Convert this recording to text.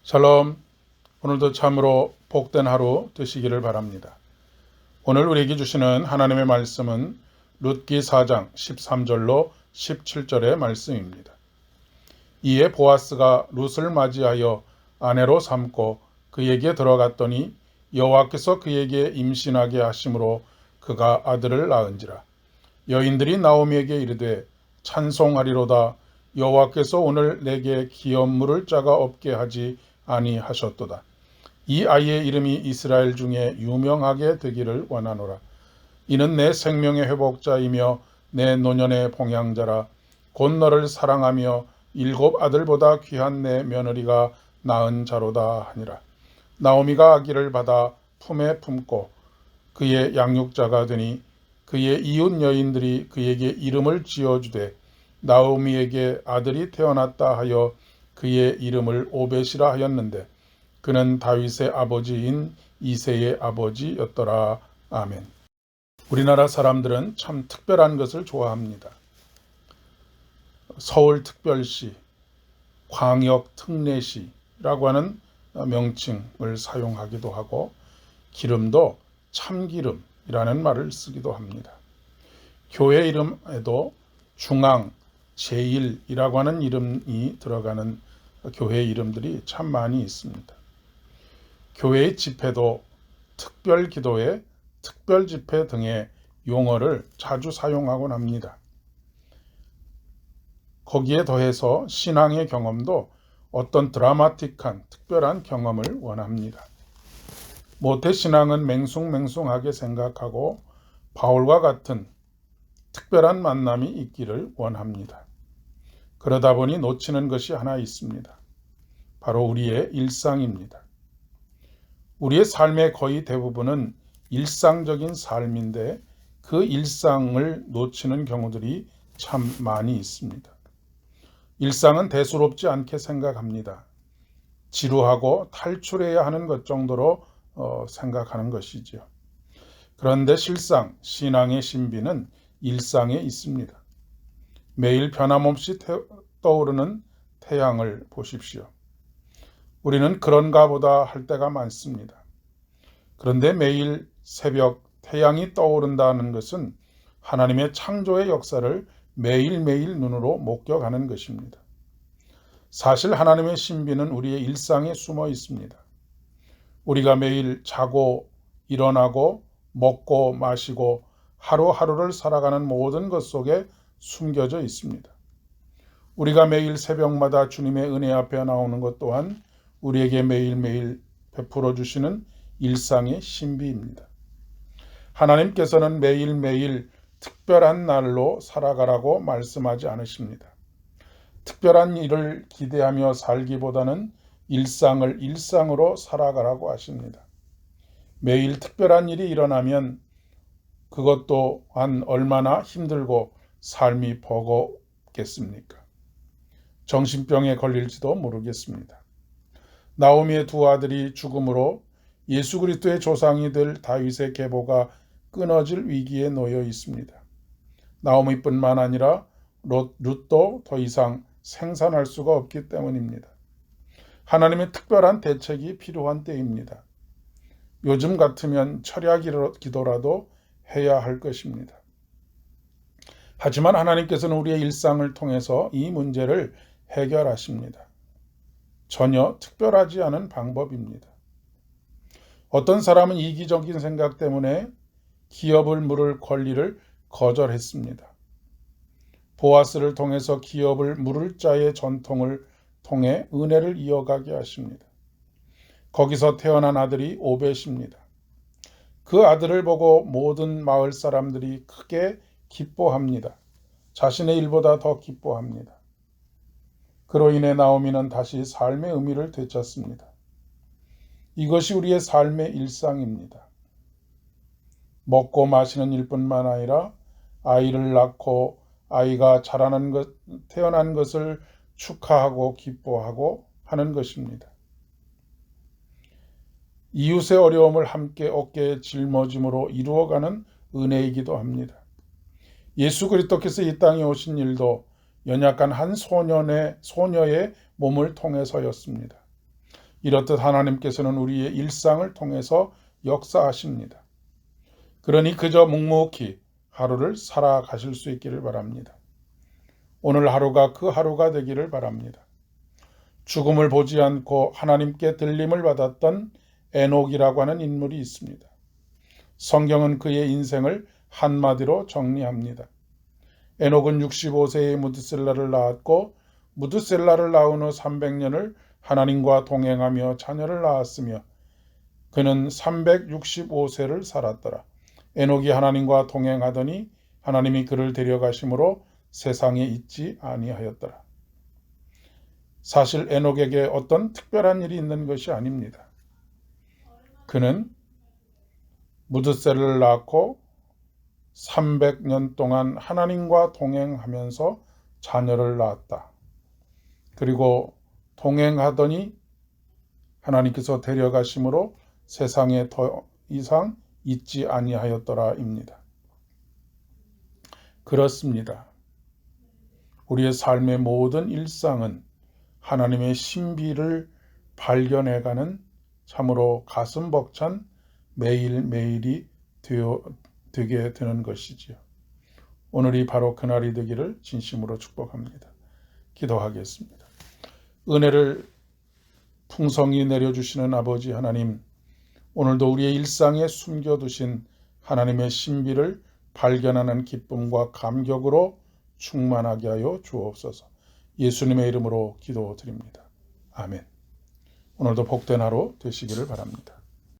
샬롬. 오늘도 참으로 복된 하루 되시기를 바랍니다. 오늘 우리에게 주시는 하나님의 말씀은 룻기 4장 13절로 17절의 말씀입니다. 이에 보아스가 룻을 맞이하여 아내로 삼고 그에게 들어갔더니 여호와께서 그에게 임신하게 하심으로 그가 아들을 낳은지라. 여인들이 나오미에게 이르되 찬송하리로다. 여호와께서 오늘 내게 기업 물을 자가 없게 하지 아니하셨도다. 이 아이의 이름이 이스라엘 중에 유명하게 되기를 원하노라. 이는 내 생명의 회복자이며 내 노년의 봉양자라. 곧 너를 사랑하며 7 아들보다 귀한 내 며느리가 낳은 자로다 하니라. 나오미가 아기를 받아 품에 품고 그의 양육자가 되니 그의 이웃 여인들이 그에게 이름을 지어주되 나오미에게 아들이 태어났다 하여 그의 이름을 오벳이라 하였는데 그는 다윗의 아버지인 이새의 아버지였더라. 아멘. 우리나라 사람들은 참 특별한 것을 좋아합니다. 서울특별시, 광역특례시라고 하는 명칭을 사용하기도 하고 기름도 참기름이라는 말을 쓰기도 합니다. 교회 이름에도 중앙, 제일이라고 하는 이름이 들어가는 교회 이름들이 참 많이 있습니다. 교회의 집회도 특별 기도회, 특별 집회 등의 용어를 자주 사용하곤 합니다. 거기에 더해서 신앙의 경험도 어떤 드라마틱한 특별한 경험을 원합니다. 모태신앙은 맹숭맹숭하게 생각하고 바울과 같은 특별한 만남이 있기를 원합니다. 그러다 보니 놓치는 것이 하나 있습니다. 바로 우리의 일상입니다. 우리의 삶의 거의 대부분은 일상적인 삶인데 그 일상을 놓치는 경우들이 참 많이 있습니다. 일상은 대수롭지 않게 생각합니다. 지루하고 탈출해야 하는 것 정도로 생각하는 것이죠. 그런데 실상 신앙의 신비는 일상에 있습니다. 매일 변함없이 떠오르는 태양을 보십시오. 우리는 그런가 보다 할 때가 많습니다. 그런데 매일 새벽 태양이 떠오른다는 것은 하나님의 창조의 역사를 매일매일 눈으로 목격하는 것입니다. 사실 하나님의 신비는 우리의 일상에 숨어 있습니다. 우리가 매일 자고 일어나고 먹고 마시고 하루하루를 살아가는 모든 것 속에 숨겨져 있습니다. 우리가 매일 새벽마다 주님의 은혜 앞에 나오는 것 또한 우리에게 매일매일 베풀어 주시는 일상의 신비입니다. 하나님께서는 매일매일 특별한 날로 살아가라고 말씀하지 않으십니다. 특별한 일을 기대하며 살기보다는 일상을 일상으로 살아가라고 하십니다. 매일 특별한 일이 일어나면 그것 또한 얼마나 힘들고 삶이 버겁겠습니까? 정신병에 걸릴지도 모르겠습니다. 나오미의 2 아들이 죽음으로 예수 그리스도의 조상이 될 다윗의 계보가 끊어질 위기에 놓여 있습니다. 나오미뿐만 아니라 룻도 더 이상 생산할 수가 없기 때문입니다. 하나님의 특별한 대책이 필요한 때입니다. 요즘 같으면 철야 기도라도 해야 할 것입니다. 하지만 하나님께서는 우리의 일상을 통해서 이 문제를 해결하십니다. 전혀 특별하지 않은 방법입니다. 어떤 사람은 이기적인 생각 때문에 기업을 물을 권리를 거절했습니다. 보아스를 통해서 기업을 물을 자의 전통을 통해 은혜를 이어가게 하십니다. 거기서 태어난 아들이 오벳입니다. 그 아들을 보고 모든 마을 사람들이 크게 기뻐합니다. 자신의 일보다 더 기뻐합니다. 그로 인해 나오미는 다시 삶의 의미를 되찾습니다. 이것이 우리의 삶의 일상입니다. 먹고 마시는 일뿐만 아니라 아이를 낳고 아이가 태어난 것을 축하하고 기뻐하고 하는 것입니다. 이웃의 어려움을 함께 어깨에 짊어짐으로 이루어가는 은혜이기도 합니다. 예수 그리스도께서 이 땅에 오신 일도 연약한 한 소녀의 몸을 통해서였습니다. 이렇듯 하나님께서는 우리의 일상을 통해서 역사하십니다. 그러니 그저 묵묵히 하루를 살아가실 수 있기를 바랍니다. 오늘 하루가 그 하루가 되기를 바랍니다. 죽음을 보지 않고 하나님께 들림을 받았던 에녹이라고 하는 인물이 있습니다. 성경은 그의 인생을 한마디로 정리합니다. 에녹은 65세에 무드셀라를 낳았고 무드셀라를 낳은 후 300년을 하나님과 동행하며 자녀를 낳았으며 그는 365세를 살았더라. 에녹이 하나님과 동행하더니 하나님이 그를 데려가심으로 세상에 있지 아니하였더라. 사실 에녹에게 어떤 특별한 일이 있는 것이 아닙니다. 그는 무드셀을 낳고 300년 동안 하나님과 동행하면서 자녀를 낳았다. 그리고 동행하더니 하나님께서 데려가심으로 세상에 더 이상 있지 아니하였더라입니다. 그렇습니다. 우리의 삶의 모든 일상은 하나님의 신비를 발견해가는 참으로 가슴 벅찬 매일매일이 되게 되는 것이지요. 오늘이 바로 그날이 되기를 진심으로 축복합니다. 기도하겠습니다. 은혜를 풍성히 내려주시는 아버지 하나님, 오늘도 우리의 일상에 숨겨두신 하나님의 신비를 발견하는 기쁨과 감격으로 충만하게 하여 주옵소서. 예수님의 이름으로 기도드립니다. 아멘. 오늘도 복된 하루 되시기를 바랍니다.